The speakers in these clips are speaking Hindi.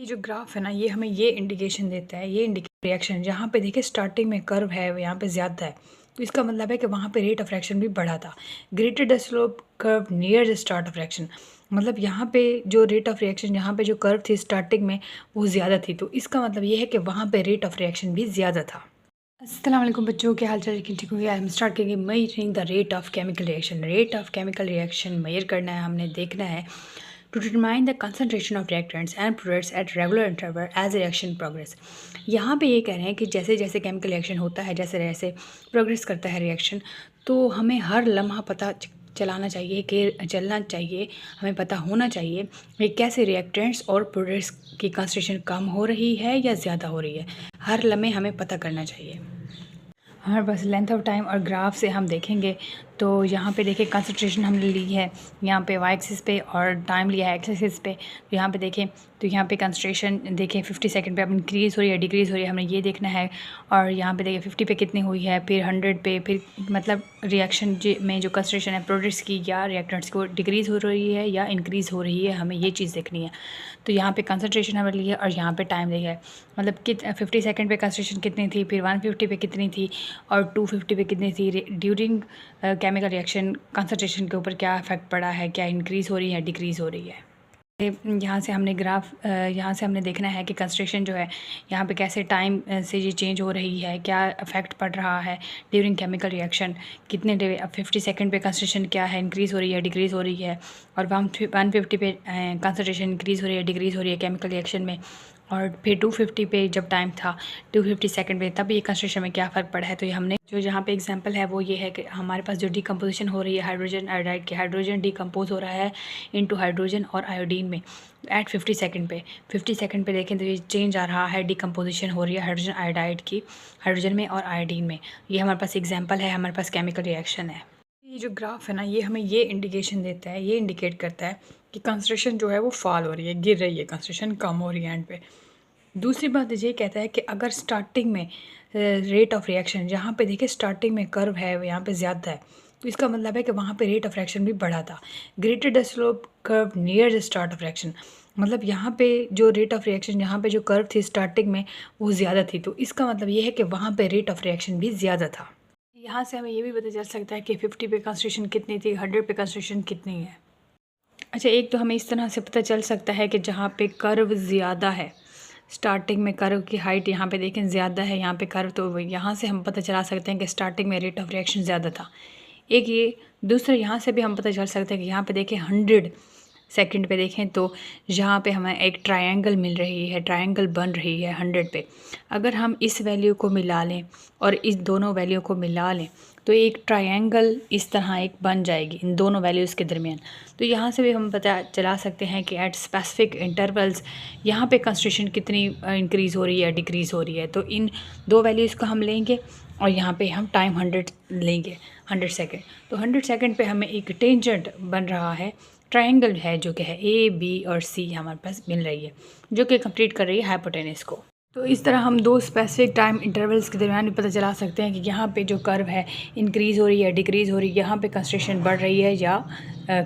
जो ग्राफ है ना, ये हमें ये इंडिकेशन देता है, ये इंडिकेट रिएक्शन जहाँ पे देखिए स्टार्टिंग में कर्व है यहाँ पे ज़्यादा है, तो इसका मतलब है कि वहाँ पे रेट ऑफ रिएक्शन भी बढ़ा था। Greater the slope curve near the start of reaction, मतलब यहाँ पे जो रेट ऑफ रिएक्शन, यहाँ पे जो कर्व थी स्टार्टिंग में वो ज़्यादा थी, तो इसका मतलब ये है कि वहाँ पे रेट ऑफ रिएक्शन भी ज़्यादा था। अस्सलाम वालेकुम बच्चों, क्या हाल चाल? ठीक हो गया? हम स्टार्ट करेंगे measuring the rate of chemical reaction. Rate of chemical reaction measure करना है, हमने देखना है to determine the concentration of reactants and products at regular interval as reaction progress. यहाँ पे ये कह रहे हैं कि जैसे जैसे केमिकल रिएक्शन होता है, जैसे जैसे प्रोग्रेस करता है रिएक्शन, तो हमें हर लम्हा पता चलाना चाहिए कि चलना चाहिए, हमें पता होना चाहिए कि कैसे रिएक्टेंट्स और प्रोडक्ट्स की कंसंट्रेशन कम हो रही है या ज़्यादा हो रही है। हर लम्हे हमें पता करना चाहिए। हमारे पास लेंथ ऑफ टाइम और ग्राफ से हम देखेंगे तो यहाँ पे देखिए कंसंट्रेशन हमने ली है यहाँ पे वाई एक्सिस पे और टाइम लिया है एक्स एक्सिस पे। तो यहाँ पे देखें तो यहाँ पे कंसंट्रेशन देखें 50 सेकंड पे अब इंक्रीज़ हो रही है डिक्रीज़ हो रही है, हमने ये देखना है। और यहाँ पे देखिए 50 पे कितनी हुई है, फिर 100 पे, फिर मतलब रिएक्शन में जो कंसंट्रेशन है प्रोडक्ट्स की या रिएक्टेंट्स को डिक्रीज़ हो रही है या इंक्रीज़ हो रही है, हमें ये चीज़ देखनी है। तो यहाँ पे कंसंट्रेशन हमें ली है और यहाँ पे टाइम लिया है, मतलब कि 50 सेकंड पे कंसंट्रेशन कितनी थी, फिर 150 पे कितनी थी और 250 पे कितनी थी। ड्यूरिंग केमिकल रिएक्शन कंसंट्रेशन के ऊपर क्या इफेक्ट पड़ा है, क्या इंक्रीज़ हो रही है डिक्रीज़ हो रही है। यहाँ से हमने ग्राफ यहाँ से हमने देखना है कि कंसंट्रेशन जो है यहाँ पे कैसे टाइम से ये चेंज हो रही है, क्या इफेक्ट पड़ रहा है ड्यूरिंग केमिकल रिएक्शन, कितने 50 सेकंड पे कंसंट्रेशन क्या है, इंक्रीज़ हो रही है डिक्रीज़ हो रही है, और 150 पे कंसंट्रेशन इंक्रीज़ हो रही है डिक्रीज़ हो रही है केमिकल रिएक्शन में, और फिर 250 पे जब टाइम था 250 सेकंड पे तब ये कंसंट्रेशन में क्या फ़र्क पड़ा है। तो ये हमने जो यहाँ पे एग्जांपल है वो ये है कि हमारे पास जो डिकम्पोजिशन हो रही है हाइड्रोजन आयोडाइड की, हाइड्रोजन डिकम्पोज हो रहा है इनटू हाइड्रोजन और आयोडीन में एट 50 सेकंड पे। 50 सेकंड पे देखें तो ये चेंज आ रहा है, डिकम्पोजिशन हो रही है हाइड्रोजन आयोडाइड की हाइड्रोजन में और आयोडीन में। ये हमारे पास एग्जाम्पल है, हमारे पास केमिकल रिएक्शन है। ये जो ग्राफ है ना, ये हमें ये इंडिकेशन देता है, ये इंडिकेट करता है कि कंसंट्रेशन जो है वो फॉल हो रही है, गिर रही है, कंसंट्रेशन कम हो रही है एंड पे। दूसरी बात ये कहता है कि अगर स्टार्टिंग में रेट ऑफ रिएक्शन, जहाँ पे देखिए स्टार्टिंग में कर्व है यहाँ पे ज़्यादा है, तो इसका मतलब है कि वहाँ पे रेट ऑफ रिएक्शन भी बढ़ा था। Greater the slope curve near the start of reaction, मतलब यहाँ पे जो रेट ऑफ रिएक्शन, यहाँ पे जो कर्व थी स्टार्टिंग में वो ज़्यादा थी, तो इसका मतलब ये है कि वहाँ पे रेट ऑफ रिएक्शन भी ज़्यादा था। यहाँ से हमें ये भी पता चल सकता है कि 50 पे कंसंट्रेशन कितनी थी, 100 पे कंसंट्रेशन कितनी है। अच्छा, एक तो हमें इस तरह से पता चल सकता है कि जहाँ पे कर्व ज़्यादा है, स्टार्टिंग में कर्व की हाइट यहाँ पे देखें ज़्यादा है, यहाँ पे कर्व, तो यहाँ से हम पता चला सकते हैं कि स्टार्टिंग में रेट ऑफ रिएक्शन ज़्यादा था। एक ये, दूसरा यहाँ से भी हम पता चल सकते हैं कि यहाँ पे देखें 100 सेकंड पे देखें तो यहाँ पे हमें एक ट्रायंगल मिल रही है, ट्रायंगल बन रही है 100 पे। अगर हम इस वैल्यू को मिला लें और इस दोनों वैल्यू को मिला लें तो एक ट्रायंगल इस तरह एक बन जाएगी इन दोनों वैल्यूज़ के दरमियान। तो यहाँ से भी हम पता चला सकते हैं कि एट स्पेसिफिक इंटरवल्स यहाँ पे कंसंट्रेशन कितनी इंक्रीज़ हो रही है डिक्रीज़ हो रही है। तो इन दो वैल्यूज़ को हम लेंगे और यहाँ पे हम टाइम 100 लेंगे, 100 सेकेंड। तो 100 सेकेंड पे हमें एक टेंजेंट बन रहा है, ट्रायंगल है जो कि है ए बी और सी हमारे पास मिल रही है, जो कि कंप्लीट कर रही है हाइपोटेनस को। तो इस तरह हम दो स्पेसिफिक टाइम इंटरवल्स के दरमियान भी पता चला सकते हैं कि यहाँ पे जो कर्व है इंक्रीज़ हो रही है डिक्रीज़ हो रही है, यहाँ पे कंसंट्रेशन बढ़ रही है या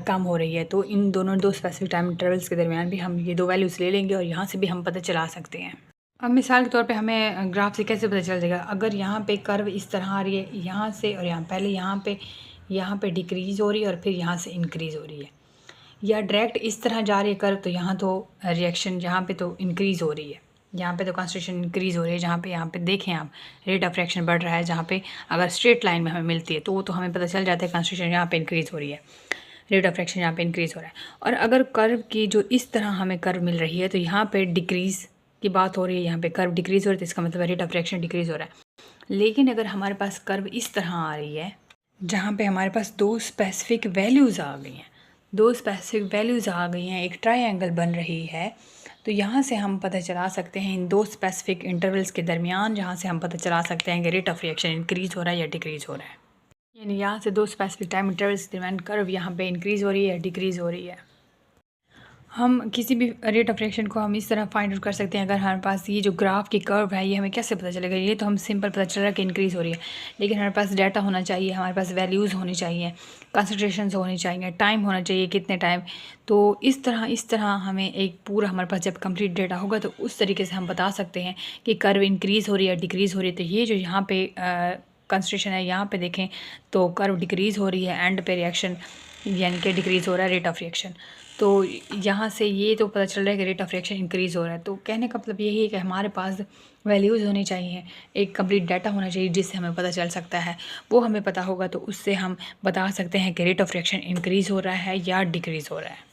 कम हो रही है। तो इन दोनों दो स्पेसिफिक टाइम इंटरवल्स के दरमियान भी हम ये दो वैल्यूज़ ले लेंगे और यहाँ से भी हम पता चला सकते हैं। अब मिसाल के तौर पे हमें ग्राफ से कैसे पता चल जाएगा, अगर यहाँ पे कर्व इस तरह आ रही है यहाँ से, और यहाँ पहले यहाँ पे डिक्रीज़ हो रही है और फिर यहाँ से इंक्रीज़ हो रही है, या डायरेक्ट इस तरह जा रही है कर्व, तो यहाँ तो रिएक्शन यहाँ पे तो इंक्रीज़ हो रही है, यहाँ पे तो कंसंट्रेशन इंक्रीज़ हो रही है, जहाँ पे यहाँ पे देखें आप रेट ऑफ रिएक्शन बढ़ रहा है, जहाँ पे अगर स्ट्रेट लाइन में हमें मिलती है तो वो तो हमें पता चल जाता है कंसंट्रेशन यहाँ पे इंक्रीज़ हो रही है, रेट ऑफ रिएक्शन यहाँ पे इंक्रीज़ हो रहा है। और अगर कर्व की जो इस तरह हमें कर्व मिल रही है तो यहाँ पे डिक्रीज़ की बात हो रही है, यहाँ पे कर्व डिक्रीज़ हो रही है, तो इसका मतलब रेट ऑफ रिएक्शन डिक्रीज़ हो रहा है। लेकिन अगर हमारे पास कर्व इस तरह आ रही है जहाँ पे हमारे पास दो स्पेसिफिक वैल्यूज़ आ गई हैं, दो स्पेसिफिक वैल्यूज़ आ गई हैं, एक ट्रायंगल बन रही है, तो यहाँ से हम पता चला सकते हैं इन दो स्पेसिफिक इंटरवल्स के दरमियान, जहाँ से हम पता चला सकते हैं कि रेट ऑफ रिएक्शन इंक्रीज़ हो रहा है या डिक्रीज़ हो रहा है। यानी यहाँ से दो स्पेसिफिक टाइम इंटरवल्स के दरमियान कर्व यहाँ पे इंक्रीज़ हो रही है या डिक्रीज़ हो रही है। हम किसी भी रेट ऑफ रिएक्शन को हम इस तरह फाइंड आउट कर सकते हैं। अगर हमारे पास ये जो ग्राफ की कर्व है ये हमें कैसे पता चलेगा? ये तो हम सिंपल पता चल रहा है कि इंक्रीज़ हो रही है, लेकिन हमारे पास डाटा होना चाहिए, हमारे पास वैल्यूज़ होनी चाहिए, कंसंट्रेशंस होनी चाहिए, टाइम होना चाहिए, कितने टाइम। तो इस तरह हमें एक पूरा हमारे पास जब कंप्लीट डेटा होगा तो उस तरीके से हम बता सकते हैं कि कर्व इंक्रीज़ हो रही है, डिक्रीज़ हो रही है। तो ये जो यहाँ पे कंसंट्रेशन है, यहाँ पे देखें तो कर्व डिक्रीज़ हो रही है, एंड पे रिएक्शन यानी कि डिक्रीज़ हो रहा है रेट ऑफ रिएक्शन। तो यहाँ से ये तो पता चल रहा है कि रेट ऑफ रिएक्शन इंक्रीज़ हो रहा है। तो कहने का मतलब यही है कि हमारे पास वैल्यूज़ होनी चाहिए, एक कंप्लीट डाटा होना चाहिए जिससे हमें पता चल सकता है। वो हमें पता होगा तो उससे हम बता सकते हैं कि रेट ऑफ रिएक्शन इंक्रीज़ हो रहा है या डिक्रीज़ हो रहा है।